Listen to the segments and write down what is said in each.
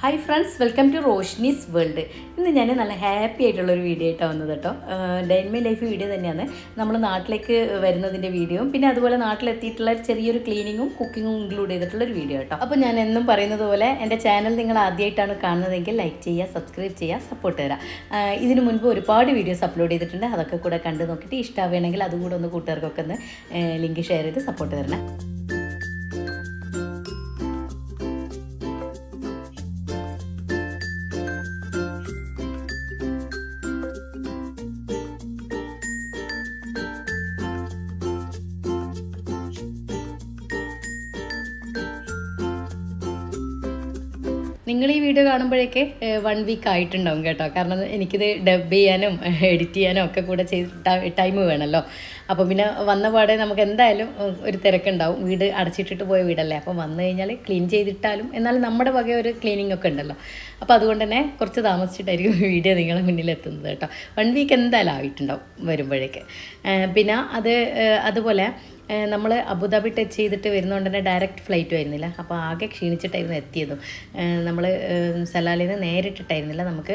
Hi friends, welcome to Roshni's world. ഇന്ന് ഞാൻ നല്ല ഹാപ്പി ആയിട്ടുള്ളൊരു വീഡിയോ ആയിട്ടാണ് വന്നത് കേട്ടോ. Day in my life video തന്നെയാണ്. നമ്മൾ നാട്ടിലേക്ക് വരുന്നതിൻ്റെ വീഡിയോയും പിന്നെ അതുപോലെ നാട്ടിലെത്തിയിട്ടുള്ള ചെറിയൊരു ക്ലീനിങ്ങും കുക്കിങ്ങും ഇൻക്ലൂഡ് ചെയ്തിട്ടുള്ളൊരു വീഡിയോ കേട്ടോ. അപ്പോൾ ഞാൻ എന്നും പറയുന്നത് പോലെ എൻ്റെ ചാനൽ നിങ്ങൾ ആദ്യമായിട്ടാണ് കാണുന്നതെങ്കിൽ ലൈക്ക് ചെയ്യുക, സബ്സ്ക്രൈബ് ചെയ്യുക, സപ്പോർട്ട് തരാം. ഇതിനു മുൻപ് ഒരുപാട് വീഡിയോസ് അപ്ലോഡ് ചെയ്തിട്ടുണ്ട്. അതൊക്കെ കൂടെ കണ്ടു നോക്കിയിട്ട് ഇഷ്ടമാവുകയാണെങ്കിൽ അതുകൂടെ ഒന്ന് കൂട്ടുകാർക്കൊക്കെ ഒന്ന് ലിങ്ക് ഷെയർ ചെയ്ത് സപ്പോർട്ട് തരണം. നിങ്ങൾ ഈ വീഡിയോ കാണുമ്പോഴേക്ക് 1 വീക്ക് ആയിട്ടുണ്ടാവും കേട്ടോ. കാരണം എനിക്കിത് ഡബ് ചെയ്യാനും എഡിറ്റ് ചെയ്യാനും ഒക്കെ കൂടെ ടൈം വേണമല്ലോ. അപ്പോൾ പിന്നെ വന്ന പാടെ നമുക്ക് എന്തായാലും ഒരു തിരക്കുണ്ടാവും. വീട് അടച്ചിട്ടിട്ട് പോയ വീടല്ലേ, അപ്പോൾ വന്നു കഴിഞ്ഞാൽ ക്ലീൻ ചെയ്തിട്ടാലും എന്നാലും നമ്മുടെ വക ഒരു ക്ലീനിങ് ഒക്കെ ഉണ്ടല്ലോ. അപ്പോൾ അതുകൊണ്ട് തന്നെ കുറച്ച് താമസിച്ചിട്ടായിരിക്കും വീഡിയോ നിങ്ങളുടെ മുന്നിൽ എത്തുന്നത് കേട്ടോ. 1 വീക്ക് എന്തായാലും ആയിട്ടുണ്ടാവും വരുമ്പോഴേക്ക്. പിന്നെ അതുപോലെ നമ്മൾ അബുദാബി ടച്ച് ചെയ്തിട്ട് വരുന്നതുകൊണ്ട് തന്നെ ഡയറക്റ്റ് ഫ്ലൈറ്റ് വരുന്നില്ല. അപ്പോൾ ആകെ ക്ഷീണിച്ചിട്ടായിരുന്നു എത്തിയതും. നമ്മൾ സലാലിൽ നിന്ന് നേരിട്ടിട്ടായിരുന്നില്ല നമുക്ക്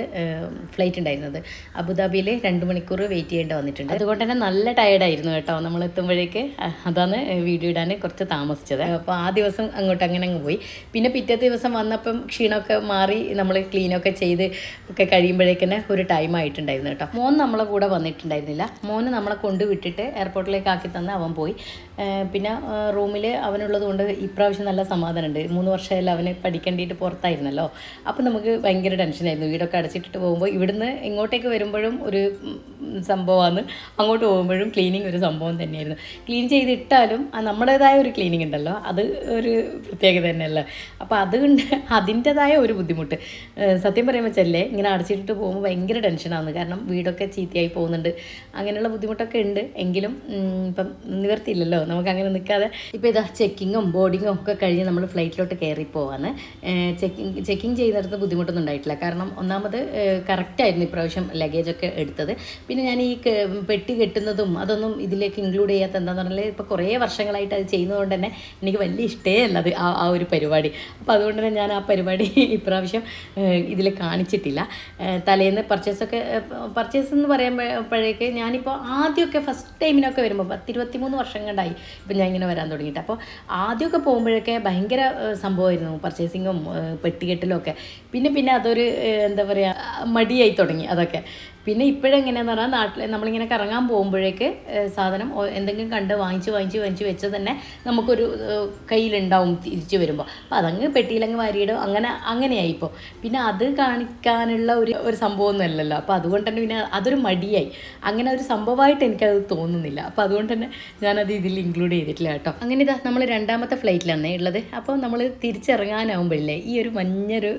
ഫ്ലൈറ്റ് ഉണ്ടായിരുന്നത്. അബുദാബിയിൽ 2 മണിക്കൂർ വെയിറ്റ് ചെയ്യേണ്ടി വന്നിട്ടുണ്ട്. അതുകൊണ്ട് തന്നെ നല്ല ടയർഡായിരുന്നു കേട്ടോ നമ്മൾ എത്തുമ്പോഴേക്ക്. അതാണ് വീഡിയോ ഇടാൻ കുറച്ച് താമസിച്ചത്. അപ്പോൾ ആ ദിവസം അങ്ങനെ പോയി. പിന്നെ പിറ്റേ ദിവസം വന്നപ്പം ക്ഷീണമൊക്കെ മാറി നമ്മൾ ക്ലീനൊക്കെ ചെയ്ത് ഒക്കെ കഴിയുമ്പോഴേക്ക് തന്നെ ഒരു ടൈം ആയിട്ടുണ്ടായിരുന്നു കേട്ടോ. മോൻ നമ്മളെ കൂടെ വന്നിട്ടുണ്ടായിരുന്നില്ല. മോന് നമ്മളെ കൊണ്ടുവിട്ടിട്ട് എയർപോർട്ടിലേക്ക് ആക്കി തന്ന് അവൻ പോയി. പിന്നെ റൂമിൽ അവനുള്ളത് കൊണ്ട് ഇപ്രാവശ്യം നല്ല സമാധാനമുണ്ട്. 3 വർഷമായാലും അവന് പഠിക്കേണ്ടിയിട്ട് പുറത്തായിരുന്നല്ലോ. അപ്പോൾ നമുക്ക് ഭയങ്കര ടെൻഷനായിരുന്നു. വീടൊക്കെ അടച്ചിട്ടിട്ട് പോകുമ്പോൾ ഇവിടുന്ന് ഇങ്ങോട്ടേക്ക് വരുമ്പോഴും ഒരു സംഭവമാണ്, അങ്ങോട്ട് പോകുമ്പോഴും ക്ലീനിങ് ഒരു സംഭവം തന്നെയായിരുന്നു. ക്ലീൻ ചെയ്തിട്ടാലും നമ്മുടേതായ ഒരു ക്ലീനിങ് ഉണ്ടല്ലോ, അത് ഒരു പ്രത്യേകത തന്നെയല്ലേ. അപ്പോൾ അതുകൊണ്ട് അതിൻ്റെതായ ഒരു ബുദ്ധിമുട്ട് സത്യം പറയാൻ വെച്ചല്ലേ, ഇങ്ങനെ അടച്ചിട്ടിട്ട് പോകുമ്പോൾ ഭയങ്കര ടെൻഷനാണ്. കാരണം വീടൊക്കെ ചീത്തയായി പോകുന്നുണ്ട്, അങ്ങനെയുള്ള ബുദ്ധിമുട്ടൊക്കെ ഉണ്ട്. എങ്കിലും ഇപ്പം നിവർത്തിയില്ലല്ലോ, നമുക്ക് അങ്ങനെ നിൽക്കാതെ. ഇപ്പോൾ ഇതാ ചെക്കിങ്ങും ബോർഡിങ്ങും ഒക്കെ കഴിഞ്ഞ് നമ്മൾ ഫ്ലൈറ്റിലോട്ട് കയറി പോവാന്ന്. ചെക്കിങ് ചെയ്യുന്നിടത്ത് ബുദ്ധിമുട്ടൊന്നും ഉണ്ടായിട്ടില്ല. കാരണം ഒന്നാമത് കറക്റ്റായിരുന്നു ഇപ്രാവശ്യം ലഗേജൊക്കെ എടുത്തത്. പിന്നെ ഞാൻ ഈ പെട്ടി കെട്ടുന്നതും അതൊന്നും ഇതിലേക്ക് ഇൻക്ലൂഡ് ചെയ്യാത്ത എന്താണെന്ന് പറഞ്ഞാൽ ഇപ്പോൾ കുറേ വർഷങ്ങളായിട്ട് അത് ചെയ്യുന്നതുകൊണ്ട് തന്നെ എനിക്ക് വലിയ ഇഷ്ടമേ അല്ല അത് ആ ഒരു പരിപാടി. അപ്പോൾ അതുകൊണ്ട് തന്നെ ഞാൻ ആ പരിപാടി ഇപ്രാവശ്യം ഇതിൽ കാണിച്ചിട്ടില്ല. തലേന്ന് പർച്ചേസ് എന്ന് പറയുമ്പോഴേക്ക് ഞാനിപ്പോൾ ആദ്യമൊക്കെ ഫസ്റ്റ് ടൈമിനൊക്കെ വരുമ്പോൾ 23 വർഷം കണ്ടായി ഇപ്പം ഞാൻ ഇങ്ങനെ വരാൻ തുടങ്ങിയിട്ട്. അപ്പോൾ ആദ്യമൊക്കെ പോകുമ്പോഴൊക്കെ ഭയങ്കര സംഭവമായിരുന്നു പർച്ചേസിങ്ങും പെട്ടികെട്ടലും ഒക്കെ. പിന്നെ അതൊരു എന്താ പറയുക, മടിയായി തുടങ്ങി അതൊക്കെ. പിന്നെ ഇപ്പോഴെങ്ങനെയാണെന്ന് പറഞ്ഞാൽ നാട്ടിൽ നമ്മളിങ്ങനെ കറങ്ങാൻ പോകുമ്പോഴേക്ക് സാധനം എന്തെങ്കിലും കണ്ട് വാങ്ങിച്ച് വെച്ച് തന്നെ നമുക്കൊരു കയ്യിലുണ്ടാവും തിരിച്ചു വരുമ്പോൾ. അപ്പോൾ അതങ്ങ് പെട്ടിയിലങ്ങ് വാരിയിടും, അങ്ങനെയായി ഇപ്പോൾ. പിന്നെ അത് കാണിക്കാനുള്ള ഒരു സംഭവമൊന്നും അല്ലല്ലോ. അപ്പോൾ അതുകൊണ്ട് തന്നെ പിന്നെ അതൊരു മടിയായി, അങ്ങനെ ഒരു സംഭവമായിട്ട് എനിക്കത് തോന്നുന്നില്ല. അപ്പോൾ അതുകൊണ്ട് തന്നെ ഞാനത് ഇതിൽ ഇൻക്ലൂഡ് ചെയ്തിട്ടില്ല കേട്ടോ. അങ്ങനെ ഇതാ നമ്മൾ 2ാമത്തെ ഫ്ലൈറ്റിലാണ് ഉള്ളത്. അപ്പോൾ നമ്മൾ തിരിച്ചിറങ്ങാനാവുമ്പോഴില്ലേ ഈ ഒരു മഞ്ഞൊരു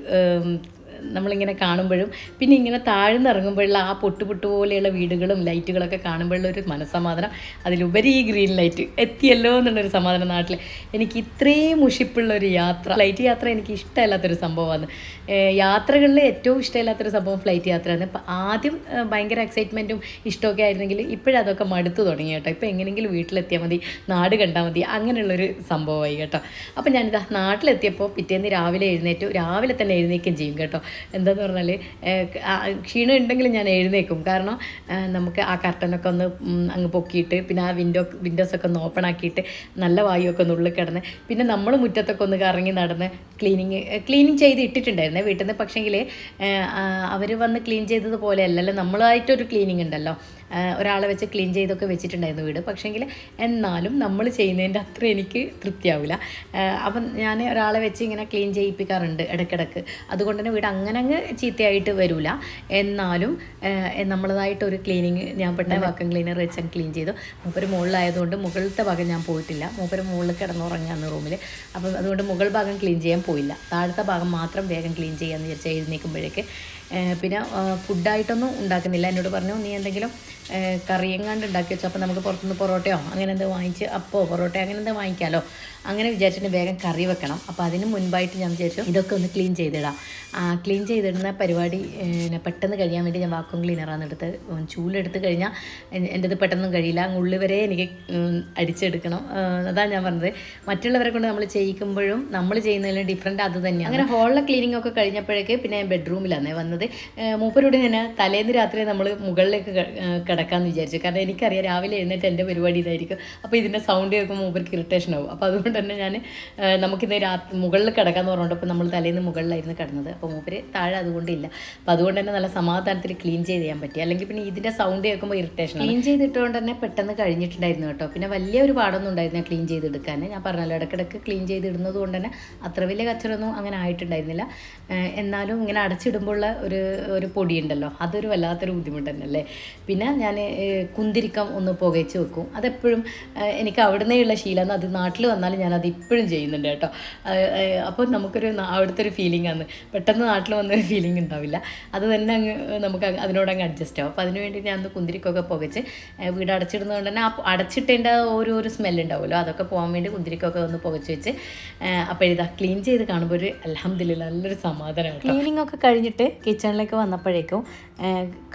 നമ്മളിങ്ങനെ കാണുമ്പോഴും പിന്നെ ഇങ്ങനെ താഴ്ന്നിറങ്ങുമ്പോഴുള്ള ആ പൊട്ടു പോലെയുള്ള വീടുകളും ലൈറ്റുകളൊക്കെ കാണുമ്പോഴുള്ള ഒരു മനസ്സമാധാനം, അതിലുപരി ഈ ഗ്രീൻ ലൈറ്റ് എത്തിയല്ലോ എന്നുള്ളൊരു സമാധാനം. നാട്ടിൽ എനിക്ക് ഇത്രയും മുഷിപ്പുള്ളൊരു ഫ്ലൈറ്റ് യാത്ര എനിക്ക് ഇഷ്ടമില്ലാത്തൊരു സംഭവമാണ്. യാത്രകളിൽ ഏറ്റവും ഇഷ്ടമില്ലാത്തൊരു സംഭവം ഫ്ലൈറ്റ് യാത്രയാണ്. ഇപ്പം ആദ്യം ഭയങ്കര എക്സൈറ്റ്മെൻറ്റും ഇഷ്ടമൊക്കെ ആയിരുന്നെങ്കിൽ ഇപ്പോഴതൊക്കെ മടുത്തു തുടങ്ങി കേട്ടോ. ഇപ്പോൾ എങ്ങനെയെങ്കിലും വീട്ടിലെത്തിയാൽ മതി, നാട് കണ്ടാൽ മതി, അങ്ങനെയുള്ളൊരു സംഭവമായി കേട്ടോ. അപ്പോൾ ഞാനിതാ നാട്ടിലെത്തിയപ്പോൾ പിറ്റേന്ന് രാവിലെ തന്നെ എഴുന്നേൽക്കുകയും ചെയ്യും കേട്ടോ. എന്താന്ന് പറഞ്ഞാൽ ക്ഷീണം ഉണ്ടെങ്കിലും ഞാൻ എഴുന്നേക്കും. കാരണം നമുക്ക് ആ കർട്ടനൊക്കെ ഒന്ന് അങ്ങ് പൊക്കിയിട്ട് പിന്നെ ആ വിൻഡോസൊക്കെ ഒന്ന് ഓപ്പൺ ആക്കിയിട്ട് നല്ല വായുവൊക്കെ ഒന്ന് ഉള്ളിൽ കിടന്ന് പിന്നെ നമ്മൾ മുറ്റത്തൊക്കെ ഒന്ന് കറങ്ങി നടന്ന് ക്ലീനിങ് ചെയ്ത് ഇട്ടിട്ടുണ്ടായിരുന്നേ വീട്ടിൽ നിന്ന്. പക്ഷേങ്കിൽ അവർ വന്ന് ക്ലീൻ ചെയ്തതുപോലെ അല്ലല്ലോ, നമ്മളായിട്ടൊരു ക്ലീനിങ് ഉണ്ടല്ലോ, ഒരാളെ വെച്ച് ക്ലീൻ ചെയ്തൊക്കെ വെച്ചിട്ടുണ്ടായിരുന്നു വീട്. പക്ഷേങ്കിൽ എന്നാലും നമ്മൾ ചെയ്യുന്നതിൻ്റെ അത്ര എനിക്ക് തൃപ്തിയാവില്ല. അപ്പം ഞാൻ ഒരാളെ വെച്ച് ഇങ്ങനെ ക്ലീൻ ചെയ്യിപ്പിക്കാറുണ്ട് ഇടയ്ക്കിടയ്ക്ക്. അതുകൊണ്ട് തന്നെ വീട് അങ്ങനെ ചീത്തയായിട്ട് വരില്ല. എന്നാലും നമ്മളതായിട്ടൊരു ക്ലീനിങ് ഞാൻ പെട്ടെന്ന് വാക്വം ക്ലീനർ വെച്ച് ക്ലീൻ ചെയ്തു. മൂപ്പര് മുകളിലായതുകൊണ്ട് മുകളിലത്തെ ഭാഗം ഞാൻ പോയിട്ടില്ല. മൂപ്പര് മുകളിൽ കിടന്നുറങ്ങാന്ന് റൂമിൽ. അപ്പം അതുകൊണ്ട് മുകൾ ഭാഗം ക്ലീൻ ചെയ്യാൻ പോയില്ല. താഴത്തെ ഭാഗം മാത്രം വേഗം ക്ലീൻ ചെയ്യാമെന്ന് വിചാരിച്ചാൽ എഴുന്നേൽക്കുമ്പോഴേക്ക്. പിന്നെ ഫുഡായിട്ടൊന്നും ഉണ്ടാക്കുന്നില്ല. എന്നോട് പറഞ്ഞു, നീ എന്തെങ്കിലും കറി എങ്ങാണ്ട് ഉണ്ടാക്കി വെച്ചു. അപ്പോൾ നമുക്ക് പുറത്തുനിന്ന് പൊറോട്ടയോ അങ്ങനെ എന്താ വാങ്ങിച്ച് പൊറോട്ടയോ അങ്ങനെ എന്താ വാങ്ങിക്കാമല്ലോ. അങ്ങനെ വിചാരിച്ചിട്ട് വേഗം കറി വെക്കണം. അപ്പോൾ അതിന് മുൻപായിട്ട് ഞാൻ വിചാരിച്ചു ഇതൊക്കെ ഒന്ന് ക്ലീൻ ചെയ്തിടാം. ക്ലീൻ ചെയ്തിടുന്ന പരിപാടി പെട്ടെന്ന് കഴിയാൻ വേണ്ടി ഞാൻ വാക്വം ക്ലീനറാണ് എടുത്ത് ചൂലെടുത്ത് കഴിഞ്ഞാൽ എൻ്റെ ഇത് പെട്ടെന്ന് കഴിയില്ല. ഉള്ളി വരെ എനിക്ക് അടിച്ചെടുക്കണം. അതാണ് ഞാൻ പറഞ്ഞത്. മറ്റുള്ളവരെ കൊണ്ട് നമ്മൾ ചെയ്യിക്കുമ്പോഴും നമ്മൾ ചെയ്യുന്നതിലും ഡിഫറൻറ്റ് അത് തന്നെയാണ്. അങ്ങനെ ഹോളിലെ ക്ലീനിങ് ഒക്കെ കഴിഞ്ഞപ്പോഴേക്ക് പിന്നെ ബെഡ്റൂമിലാണ് വന്നത്. മൂപ്പരോട് ഞാൻ തലേന്ന് രാത്രി നമ്മൾ മുകളിലേക്ക് കിടക്കാമെന്ന് വിചാരിച്ചു. കാരണം എനിക്കറിയാം രാവിലെ എഴുന്നേറ്റ് എൻ്റെ പരിപാടി ഇതായിരിക്കും. അപ്പോൾ ഇതിൻ്റെ സൗണ്ട് കേൾക്കുമ്പോൾ മൂപ്പർക്ക് ഇറിറ്റേഷൻ ആവും. അപ്പോൾ അതുകൊണ്ട് തന്നെ ഞാൻ നമുക്കിന്ന് മുകളിൽ കിടക്കാമെന്ന് പറഞ്ഞുകൊണ്ട് നമ്മൾ തലേന്ന് മുകളിലായിരുന്നു കിടന്നത്. അപ്പോൾ മൂപ്പര് താഴെ അതുകൊണ്ടില്ല. അപ്പോൾ അതുകൊണ്ട് തന്നെ നല്ല സമാധാനത്തിൽ ക്ലീൻ ചെയ്യാൻ പറ്റി. അല്ലെങ്കിൽ പിന്നെ ഇതിൻ്റെ സൗണ്ട് കേൾക്കുമ്പോൾ ഇറിറ്റേഷൻ. ക്ലീൻ ചെയ്തിട്ടുകൊണ്ട് തന്നെ പെട്ടെന്ന് കഴിഞ്ഞിട്ടുണ്ടായിരുന്നു കേട്ടോ. പിന്നെ വലിയൊരു പാടൊന്നും ഉണ്ടായിരുന്നില്ല ക്ലീൻ ചെയ്തെടുക്കാൻ. ഞാൻ പറഞ്ഞല്ലോ ഇടയ്ക്കിടയ്ക്ക് ക്ലീൻ ചെയ്തിടുന്നത് കൊണ്ട് തന്നെ അത്ര വലിയ കച്ചറൊന്നും അങ്ങനെ ആയിട്ടുണ്ടായിരുന്നില്ല. എന്നാലും ഇങ്ങനെ അടച്ചിടുമ്പോഴുള്ള ഒരു പൊടിയുണ്ടല്ലോ, അതൊരു വല്ലാത്തൊരു ബുദ്ധിമുട്ട് തന്നെയല്ലേ. പിന്നെ ഞാൻ കുന്തിരിക്കം ഒന്ന് പുകച്ച് വെക്കും. അതെപ്പോഴും എനിക്ക് അവിടുന്നേയുള്ള ശീലം. അത് നാട്ടിൽ വന്നാലും ഞാനത് ഇപ്പോഴും ചെയ്യുന്നുണ്ട് കേട്ടോ. അപ്പോൾ നമുക്കൊരു അവിടുത്തെ ഒരു ഫീലിംഗ് ആണ്. പെട്ടെന്ന് നാട്ടിൽ വന്നൊരു ഫീലിംഗ് ഉണ്ടാവില്ല. അത് തന്നെ നമുക്ക് അതിനോടങ്ങ് അഡ്ജസ്റ്റ് ആവും. അപ്പോൾ അതിന് വേണ്ടി ഞാൻ കുന്തിരിക്കൊക്കെ പുകച്ച് വീട് അടച്ചിടുന്നതുകൊണ്ട് തന്നെ അടച്ചിട്ടേണ്ട ഒരു സ്മെല്ലുണ്ടാവുമല്ലോ, അതൊക്കെ പോകാൻ വേണ്ടി കുന്തിരിക്കൊക്കെ ഒന്ന് പുകച്ച് വെച്ച് അപ്പോൾ ഇതാ ക്ലീൻ ചെയ്ത് കാണുമ്പോൾ ഒരു അൽഹംദുലില്ലാ നല്ലൊരു സമാധാനമാണ്. ക്ലീനിങ് ഒക്കെ കഴിഞ്ഞിട്ട് കിച്ചണിലേക്ക് വന്നപ്പോഴേക്കും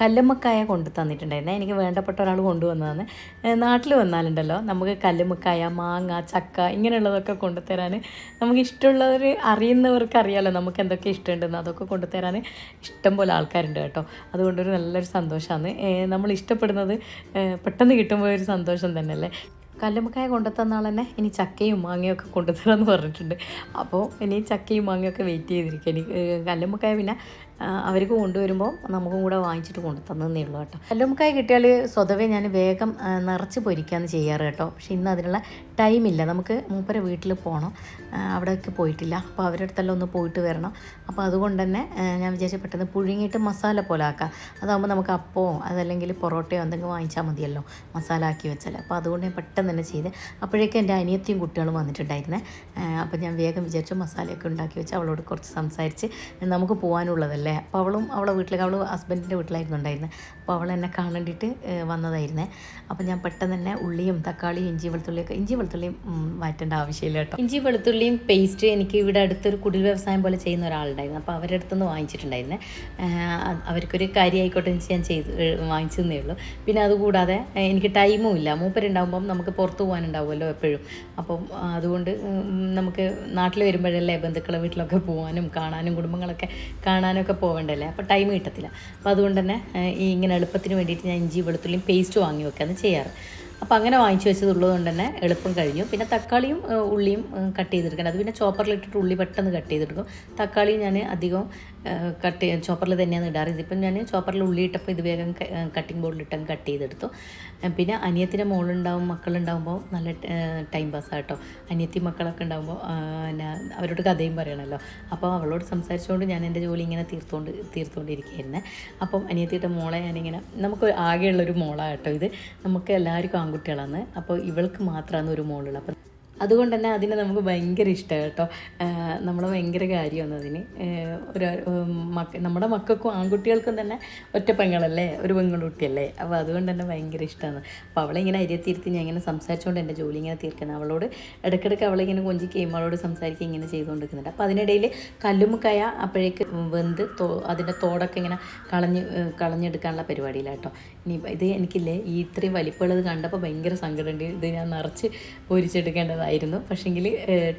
കല്ലുമ്മക്കായ കൊണ്ടു തന്നിട്ടുണ്ടായിരുന്നേ. എനിക്ക് വേണ്ടപ്പെട്ട ഒരാൾ കൊണ്ടുവന്നതാണ്. നാട്ടിൽ വന്നാലുണ്ടല്ലോ നമുക്ക് കല്ലുമ്മക്കായ, മാങ്ങ, ചക്ക ഇങ്ങനെയുള്ളതൊക്കെ കൊണ്ടുതരാൻ നമുക്ക് ഇഷ്ടമുള്ളവർ അറിയുന്നവർക്ക് അറിയാമല്ലോ നമുക്ക് എന്തൊക്കെ ഇഷ്ടമുണ്ടെന്ന്. അതൊക്കെ കൊണ്ടുതരാൻ ഇഷ്ടം പോലെ ആൾക്കാരുണ്ട് കേട്ടോ. അതുകൊണ്ടൊരു നല്ലൊരു സന്തോഷമാണ്. നമ്മൾ ഇഷ്ടപ്പെടുന്നത് പെട്ടെന്ന് കിട്ടുമ്പോൾ ഒരു സന്തോഷം തന്നെയല്ലേ. കല്ലുമ്മക്കായ കൊണ്ടുത്തന്ന ആൾ തന്നെ ഇനി ചക്കയും മാങ്ങയും ഒക്കെ കൊണ്ടുതരാമെന്ന് പറഞ്ഞിട്ടുണ്ട്. അപ്പോൾ ഇനി ചക്കയും മാങ്ങയൊക്കെ വെയിറ്റ് ചെയ്തിരിക്കുക. എനിക്ക് കല്ലുമ്മക്കായ പിന്നെ അവർക്ക് കൊണ്ടുവരുമ്പോൾ നമുക്കും കൂടെ വാങ്ങിച്ചിട്ട് കൊണ്ടു തന്നേ ഉള്ളൂ കേട്ടോ. കല്ലുമ്മക്കായ കിട്ടിയാൽ സ്വതവേ ഞാൻ വേഗം നിറച്ച് പൊരിക്കാമെന്ന് ചെയ്യാറ് കേട്ടോ. പക്ഷേ ഇന്ന് അതിനുള്ള ടൈമില്ല. നമുക്ക് മൂപ്പരെ വീട്ടിൽ പോകണം, അവിടേക്ക് പോയിട്ടില്ല. അപ്പോൾ അവരുടെ അടുത്തെല്ലാം ഒന്ന് പോയിട്ട് വരണം. അപ്പോൾ അതുകൊണ്ട് തന്നെ ഞാൻ വിചാരിച്ചു പെട്ടെന്ന് പുഴുങ്ങിയിട്ട് മസാല പോലെ ആക്കാം. അതാകുമ്പോൾ നമുക്ക് അപ്പമോ അതല്ലെങ്കിൽ പൊറോട്ടയോ എന്തെങ്കിലും വാങ്ങിച്ചാൽ മതിയല്ലോ മസാല ആക്കി വെച്ചാൽ. അപ്പോൾ അതുകൊണ്ട് ഞാൻ പെട്ടെന്ന് തന്നെ ചെയ്ത്. അപ്പോഴേക്കും എൻ്റെ അനിയത്തിയും കുട്ടികളും വന്നിട്ടുണ്ടായിരുന്നേ. അപ്പോൾ ഞാൻ വേഗം വിചാരിച്ചു മസാലയൊക്കെ ഉണ്ടാക്കി വെച്ച് അവളോട് കുറച്ച് സംസാരിച്ച് നമുക്ക് പോകാനുള്ളതല്ലേ. അപ്പോൾ അവളെ വീട്ടിലേക്ക് ഹസ്ബൻഡിൻ്റെ വീട്ടിലായിരുന്നു ഉണ്ടായിരുന്നത്. അപ്പോൾ അവൾ എന്നെ കാണേണ്ടിയിട്ട് വന്നതായിരുന്നേ. അപ്പോൾ ഞാൻ പെട്ടെന്ന് തന്നെ ഉള്ളിയും തക്കാളിയും ഇഞ്ചി വെളുത്തുള്ളിയും മാറ്റേണ്ട ആവശ്യമില്ല കേട്ടോ. ഇഞ്ചി വെളുത്തുള്ളിയും പേസ്റ്റ് എനിക്ക് ഇവിടെ അടുത്തൊരു കുടിൽ വ്യവസായം പോലെ ചെയ്യുന്ന ഒരാളുണ്ടായിരുന്നു. അപ്പോൾ അവരുടെ അടുത്തുനിന്ന് വാങ്ങിച്ചിട്ടുണ്ടായിരുന്നേ. അവർക്കൊരു കാര്യമായിക്കോട്ടെ എന്ന് ഞാൻ വാങ്ങിച്ചതേ ഉള്ളൂ. പിന്നെ അതുകൂടാതെ എനിക്ക് ടൈമും ഇല്ല. മൂപ്പരുണ്ടാകുമ്പം നമുക്ക് പുറത്ത് പോകാനുണ്ടാവുമല്ലോ എപ്പോഴും. അപ്പം അതുകൊണ്ട് നമുക്ക് നാട്ടിൽ വരുമ്പോഴല്ലേ ബന്ധുക്കളെ വീട്ടിലൊക്കെ പോകാനും കാണാനും കുടുംബങ്ങളൊക്കെ കാണാനൊക്കെ പോകണ്ടല്ലേ. അപ്പോൾ ടൈം കിട്ടത്തില്ല. അപ്പോൾ അതുകൊണ്ട് തന്നെ ഇങ്ങനെ എളുപ്പത്തിന് വേണ്ടിയിട്ട് ഞാൻ ഇഞ്ചി വെളുത്തുള്ളിയും പേസ്റ്റ് വാങ്ങി വെക്കുകയാണ് ചെയ്യാറ്. അപ്പോൾ അങ്ങനെ വാങ്ങിച്ചു വെച്ചതുള്ളത് കൊണ്ട് തന്നെ എളുപ്പം കഴിഞ്ഞു. പിന്നെ തക്കാളിയും ഉള്ളിയും കട്ട് ചെയ്തെടുക്കണം. അത് പിന്നെ ചോപ്പറിലിട്ടിട്ട് ഉള്ളി പെട്ടെന്ന് കട്ട് ചെയ്തെടുക്കും. തക്കാളി ഞാൻ അധികം ചോപ്പറിൽ തന്നെയാണ് ഇടാറ്. ഇതിപ്പം ഞാൻ ചോപ്പറിൽ ഉള്ളി ഇട്ടപ്പോൾ ഇത് വേഗം കട്ടിംഗ് ബോർഡിലിട്ടങ്ങ് കട്ട് ചെയ്തെടുത്തു. പിന്നെ അനിയത്തിൻ്റെ മക്കളുണ്ടാകുമ്പോൾ നല്ല ടൈം പാസ്സാണ് കേട്ടോ. അനിയത്തി മക്കളൊക്കെ ഉണ്ടാകുമ്പോൾ പിന്നെ അവരോട് കഥയും പറയണമല്ലോ. അപ്പോൾ അവളോട് സംസാരിച്ചുകൊണ്ട് ഞാൻ എൻ്റെ ജോലി ഇങ്ങനെ തീർത്തുകൊണ്ടിരിക്കുകയായിരുന്നേ. അപ്പം അനിയത്തിയുടെ മോളെ ഞാനിങ്ങനെ നമുക്ക് ആകെയുള്ളൊരു മോളാണ് കേട്ടോ ഇത്. നമുക്ക് എല്ലാവർക്കും ആൺകുട്ടികളാണ്. അപ്പോൾ ഇവൾക്ക് മാത്രമാണ് ഒരു മോളുള്ളത്. അപ്പം അതുകൊണ്ട് തന്നെ അതിനെ നമുക്ക് ഭയങ്കര ഇഷ്ടമാണ് കേട്ടോ. നമ്മളെ ഭയങ്കര കാര്യമാണ് അതിന്. നമ്മുടെ മക്കൾക്കും ആൺകുട്ടികൾക്കും തന്നെ ഒറ്റ പെങ്ങളല്ലേ, ഒരു പെൺകുട്ടിയല്ലേ. അപ്പോൾ അതുകൊണ്ട് തന്നെ ഭയങ്കര ഇഷ്ടമാണ്. അപ്പോൾ അവളെ ഇങ്ങനെ അരിയത്തിരുത്തി ഞാൻ ഇങ്ങനെ സംസാരിച്ചുകൊണ്ട് എൻ്റെ ജോലി ഇങ്ങനെ തീർക്കണം. അവളോട് ഇടയ്ക്കിടയ്ക്ക് അവളിങ്ങനെ കൊഞ്ചിക്കുകയും അവളോട് സംസാരിക്കുകയും ഇങ്ങനെ ചെയ്തുകൊണ്ടിരിക്കുന്നുണ്ട്. അപ്പോൾ അതിനിടയിൽ കല്ലുമ്മക്കായ അപ്പോഴേക്ക് വെന്ത് അതിൻ്റെ തോടൊക്കെ ഇങ്ങനെ കളഞ്ഞെടുക്കാനുള്ള പരിപാടിയില്ല കേട്ടോ. ഇനി ഇത് എനിക്കില്ലേ ഈ ഇത്രയും വലിപ്പമുള്ളത് കണ്ടപ്പോൾ ഭയങ്കര സങ്കടമുണ്ട്. ഇത് ഞാൻ നിറച്ച് പൊരിച്ചെടുക്കേണ്ടതായിരുന്നു. പക്ഷേങ്കിൽ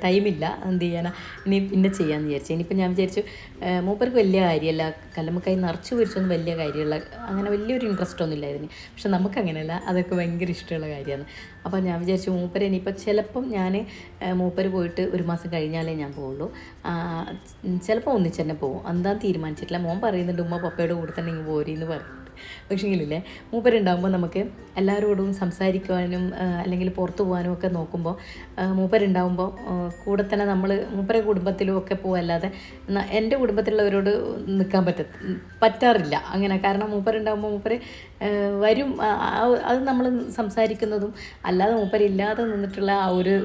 ടൈമില്ല. എന്ത് ചെയ്യാനാ, ഇനി പിന്നെ ചെയ്യാമെന്ന് വിചാരിച്ചു. ഇനിയിപ്പോൾ ഞാൻ വിചാരിച്ചു മൂപ്പർക്ക് വലിയ കാര്യമല്ല, കല്ലുമ്മക്കായി നിറച്ച് പൊരിച്ചൊന്നും വലിയ കാര്യമുള്ള അങ്ങനെ വലിയൊരു ഇൻട്രസ്റ്റ് ഒന്നും ഇല്ല ഇതിന്. പക്ഷെ നമുക്കങ്ങനെയല്ല, അതൊക്കെ ഭയങ്കര ഇഷ്ടമുള്ള കാര്യമാണ്. അപ്പോൾ ഞാൻ വിചാരിച്ചു മൂപ്പര് ഇനിയിപ്പോൾ ചിലപ്പം ഞാൻ മൂപ്പര് പോയിട്ട് ഒരു മാസം കഴിഞ്ഞാലേ ഞാൻ പോവുള്ളൂ. ചിലപ്പോൾ ഒന്നിച്ച് തന്നെ പോകും. എന്താണെന്ന് തീരുമാനിച്ചിട്ടില്ല. മോൻ പറയുന്നുണ്ട് ഉമ്മ പപ്പയുടെ കൂടെ തന്നെ ഇങ്ങ് പോരെന്ന് പറയും. പക്ഷേങ്കിലേ മൂപ്പരുണ്ടാകുമ്പോൾ നമുക്ക് എല്ലാവരോടും സംസാരിക്കുവാനും അല്ലെങ്കിൽ പുറത്ത് പോകാനും ഒക്കെ നോക്കുമ്പോൾ മൂപ്പരുണ്ടാകുമ്പോൾ കൂടെ തന്നെ നമ്മൾ മൂപ്പരെ കുടുംബത്തിലും ഒക്കെ പോവല്ലാതെ എൻ്റെ കുടുംബത്തിലുള്ളവരോട് നിൽക്കാൻ പറ്റാറില്ല അങ്ങനെ. കാരണം മൂപ്പരുണ്ടാകുമ്പോൾ മൂപ്പര് വരും, അത് നമ്മൾ സംസാരിക്കുന്നതും അല്ലാതെ മൂപ്പരില്ലാതെ നിന്നിട്ടുള്ള ആ ഒരു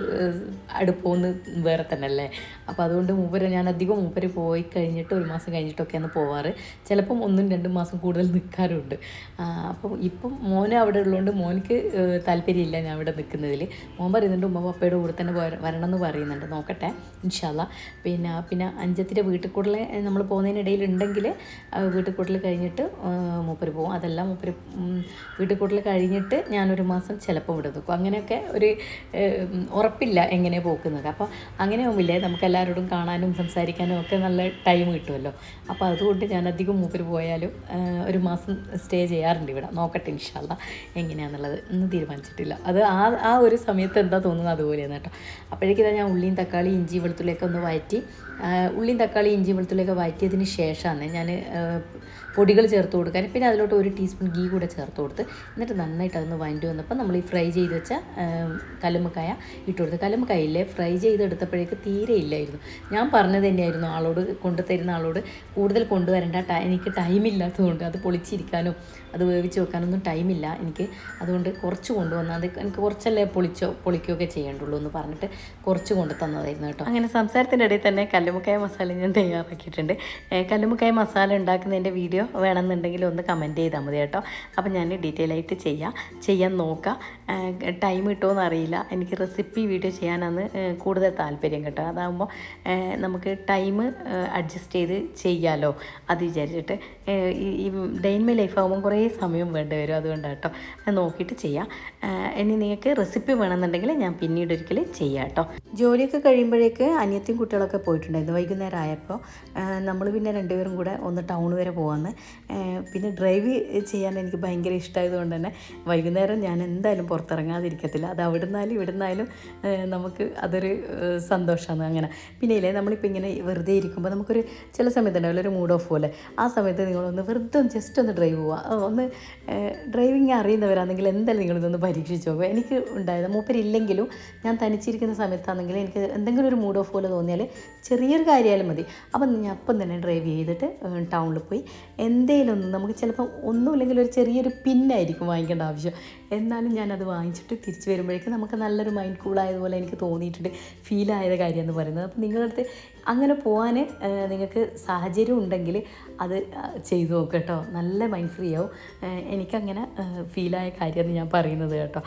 അടുപ്പമൊന്ന് വേറെ തന്നെ അല്ലേ. അപ്പോൾ അതുകൊണ്ട് ഞാൻ അധികം മൂപ്പര് പോയി കഴിഞ്ഞിട്ട് 1 മാസം കഴിഞ്ഞിട്ടൊക്കെയാണ് പോവാറ്. ചിലപ്പം 1-2 മാസം കൂടുതൽ നിൽക്കാറുണ്ട്. അപ്പം ഇപ്പം മോന് അവിടെ ഉള്ളതുകൊണ്ട് മോനിക്ക് താല്പര്യമില്ല ഞാൻ ഇവിടെ നിൽക്കുന്നതിൽ. മോൻ പറയുന്നുണ്ട് ഉമ്മ പപ്പയുടെ കൂടെ തന്നെ വരണം എന്ന് പറയുന്നുണ്ട്. നോക്കട്ടെ ഇൻഷാ അല്ലാ. പിന്നെ അഞ്ചത്തിൻ്റെ വീട്ടിൽ കൂടുതൽ നമ്മൾ പോകുന്നതിനിടയിൽ ഉണ്ടെങ്കിൽ വീട്ടിൽ കൂടുതൽ കഴിഞ്ഞിട്ട് മൂപ്പര് പോകും. അതെല്ലാം മൂപ്പര് വീട്ടിൽ കൂടുതൽ കഴിഞ്ഞിട്ട് ഞാനൊരു മാസം ചിലപ്പോൾ ഇവിടെ നിൽക്കും. അങ്ങനെയൊക്കെ ഒരു ഉറപ്പില്ല എങ്ങനെ പോക്കുന്നത്. അപ്പോൾ അങ്ങനെ ആവുമില്ലേ നമുക്ക് എല്ലാവരോടും കാണാനും സംസാരിക്കാനും ഒക്കെ നല്ല ടൈം കിട്ടുമല്ലോ. അപ്പോൾ അതുകൊണ്ട് ഞാൻ അധികം മൂപ്പര് പോയാലും 1 മാസം സ്റ്റേ ചെയ്യാറുണ്ട് ഇവിടെ. നോക്കട്ടെ ഇൻഷാ അല്ലാ എങ്ങനെയാണെന്നുള്ളത് ഒന്നും തീരുമാനിച്ചിട്ടില്ല. അത് ആ ഒരു സമയത്ത് എന്താ തോന്നുന്നത് അതുപോലെയാണ് കേട്ടോ. അപ്പോഴേക്കിതാ ഞാൻ ഉള്ളിയും തക്കാളി ഇഞ്ചി വെളുത്തുള്ളിയൊക്കെ ഒന്ന് വഴറ്റി, ഉള്ളിയും തക്കാളി ഇഞ്ചി വെളുത്തുള്ളിയൊക്കെ വഴറ്റിയതിന് ശേഷമാണ് ഞാൻ പൊടികൾ ചേർത്ത് കൊടുക്കാൻ. പിന്നെ അതിലോട്ട് 1 ടീസ്പൂൺ ഗീ കൂടെ ചേർത്ത് കൊടുത്ത് എന്നിട്ട് നന്നായിട്ട് അതൊന്ന് വഴറ്റി വന്നപ്പോൾ നമ്മൾ ഈ ഫ്രൈ ചെയ്ത് വെച്ച കല്ലുമ്മക്കായ ഇട്ട് കൊടുത്ത്. കല്ലുമ്മക്കായയില്ലേ ഫ്രൈ ചെയ്തെടുത്തപ്പോഴേക്ക് തീരെ ഇല്ലായിരുന്നു. ഞാൻ പറഞ്ഞത് തന്നെയായിരുന്നു ആളോട്, കൊണ്ടുതരുന്ന ആളോട് കൂടുതൽ കൊണ്ടുവരേണ്ട, എനിക്ക് ടൈമില്ലാത്തതുകൊണ്ട് അത് പൊളിച്ചിരിക്കാനും അത് വേവിച്ച് വെക്കാനൊന്നും ടൈമില്ല എനിക്ക്, അതുകൊണ്ട് കുറച്ച് കൊണ്ടുവന്നാൽ അത് എനിക്ക് കുറച്ചല്ലേ പൊളിക്കുകയൊക്കെ ചെയ്യേണ്ടുള്ളൂ എന്ന് പറഞ്ഞിട്ട് കുറച്ച് കൊണ്ടു തന്നതായിരുന്നു കേട്ടോ. അങ്ങനെ സംസാരത്തിൻ്റെ ഇടയിൽ തന്നെ കല്ലുമ്മക്കായ മസാല ഞാൻ തയ്യാറാക്കിയിട്ടുണ്ട്. കല്ലുമ്മക്കായ മസാല ഉണ്ടാക്കുന്നതിൻ്റെ വീഡിയോ വേണമെന്നുണ്ടെങ്കിൽ ഒന്ന് കമൻറ്റ് ചെയ്താൽ മതി കേട്ടോ. അപ്പോൾ ഞാൻ ഡീറ്റെയിൽ ആയിട്ട് ചെയ്യാൻ നോക്കാം. ടൈം കിട്ടുമോയെന്ന് അറിയില്ല. എനിക്ക് റെസിപ്പി വീഡിയോ ചെയ്യാനാണ് കൂടുതൽ താല്പര്യം കേട്ടോ. അതാകുമ്പോൾ നമുക്ക് ടൈം അഡ്ജസ്റ്റ് ചെയ്ത് ചെയ്യാമല്ലോ അത് വിചാരിച്ചിട്ട്. ഈ ഡേ ഇൻ മൈ ലൈഫ് ആകുമ്പോൾ കുറേ സമയം വേണ്ടി വരും, അതുകൊണ്ടാണ് കേട്ടോ. നോക്കിയിട്ട് ചെയ്യാം. ഇനി നിങ്ങൾക്ക് റെസിപ്പി വേണമെന്നുണ്ടെങ്കിൽ ഞാൻ പിന്നീട് ഒരിക്കൽ ചെയ്യാം കേട്ടോ. ജോലിയൊക്കെ കഴിയുമ്പോഴേക്ക് അനിയത്തിയും കുട്ടികളൊക്കെ പോയിട്ടുണ്ടായിരുന്നു. വൈകുന്നേരം ആയപ്പോൾ നമ്മൾ പിന്നെ രണ്ടുപേരും കൂടെ ഒന്ന് ടൗൺ വരെ പോകാമെന്ന്. പിന്നെ ഡ്രൈവ് ചെയ്യാൻ എനിക്ക് ഭയങ്കര ഇഷ്ടമായതുകൊണ്ട് തന്നെ വൈകുന്നേരം ഞാൻ എന്തായാലും പുറത്തിറങ്ങാതിരിക്കത്തില്ല. അത് അവിടുന്നാലും ഇവിടുന്നാലും നമുക്ക് അതൊരു സന്തോഷമാണ്. അങ്ങനെ പിന്നെ ഇല്ലേ നമ്മളിപ്പോൾ ഇങ്ങനെ വെറുതെ ഇരിക്കുമ്പോൾ നമുക്കൊരു ചില സമയത്തുണ്ടാവില്ല ഒരു മൂഡ് ഓഫ് പോലെ. ആ സമയത്ത് നിങ്ങളൊന്ന് വെറുതെ ജസ്റ്റ് ഒന്ന് ഡ്രൈവ് പോവുക. ഒന്ന് ഡ്രൈവിങ് അറിയുന്നവരാണെങ്കിൽ എന്തായാലും നിങ്ങളിതൊന്ന് പരീക്ഷിച്ച് നോക്കുക. എനിക്ക് ഉണ്ടായത് മൂപ്പരില്ലെങ്കിലും ഞാൻ തനിച്ചിരിക്കുന്ന സമയത്താണെങ്കിൽ എനിക്ക് എന്തെങ്കിലും ഒരു മൂഡ് ഓഫ് പോലെ തോന്നിയാൽ ചെറിയൊരു കാര്യമായാലും മതി, അപ്പം ഞാൻ അപ്പം തന്നെ ഡ്രൈവ് ചെയ്തിട്ട് ടൗണിൽ പോയി എന്തേലും ഒന്ന്, നമുക്ക് ചിലപ്പോൾ ഒന്നുമില്ലെങ്കിൽ ഒരു ചെറിയൊരു പിന്നായിരിക്കും വാങ്ങിക്കേണ്ട ആവശ്യം, എന്നാലും ഞാനത് വാങ്ങിച്ചിട്ട് തിരിച്ച് വരുമ്പോഴേക്കും നമുക്ക് നല്ലൊരു മൈൻഡ് കൂളായതുപോലെ എനിക്ക് തോന്നിയിട്ടുണ്ട്, ഫീലായത് കാര്യമെന്ന് പറയുന്നത്. അപ്പോൾ നിങ്ങളുടെ അടുത്ത് അങ്ങനെ പോകാൻ നിങ്ങൾക്ക് സാഹചര്യം ഉണ്ടെങ്കിൽ അത് ചെയ്തു നോക്കുക കേട്ടോ. നല്ല മൈൻഡ് ഫ്രീ ആവും. എനിക്കങ്ങനെ ഫീലായ കാര്യമെന്ന് ഞാൻ പറയുന്നത് കേട്ടോ.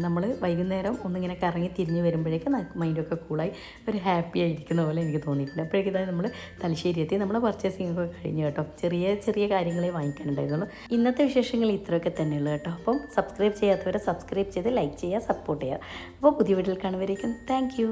നമ്മൾ വൈകുന്നേരം ഒന്നിങ്ങനെ കറങ്ങി തിരിഞ്ഞ് വരുമ്പോഴേക്കും മൈൻഡൊക്കെ കൂളായി ഒരു ഹാപ്പി ആയിരിക്കുന്ന പോലെ എനിക്ക് തോന്നിയിട്ടുണ്ട്. അപ്പോഴേക്കും ഇതായി നമ്മൾ തലശ്ശേരി എത്തി. നമ്മൾ പർച്ചേസിംഗ് ഒക്കെ കഴിഞ്ഞു കേട്ടോ. ചെറിയ കാര്യങ്ങളെ വാങ്ങിക്കാനുണ്ടായിരുന്നുള്ളൂ. ഇന്നത്തെ വിശേഷങ്ങൾ ഇത്രയൊക്കെ തന്നെയുള്ളൂ കേട്ടോ. അപ്പം സബ്സ്ക്രൈബ് ചെയ്യാത്തവരെ സബ്സ്ക്രൈബ് ചെയ്ത് ലൈക്ക് ചെയ്യുക, സപ്പോർട്ട് ചെയ്യുക. അപ്പോൾ പുതിയ വീട്ടിൽ കാണുമ്പോഴേക്കും താങ്ക് യു.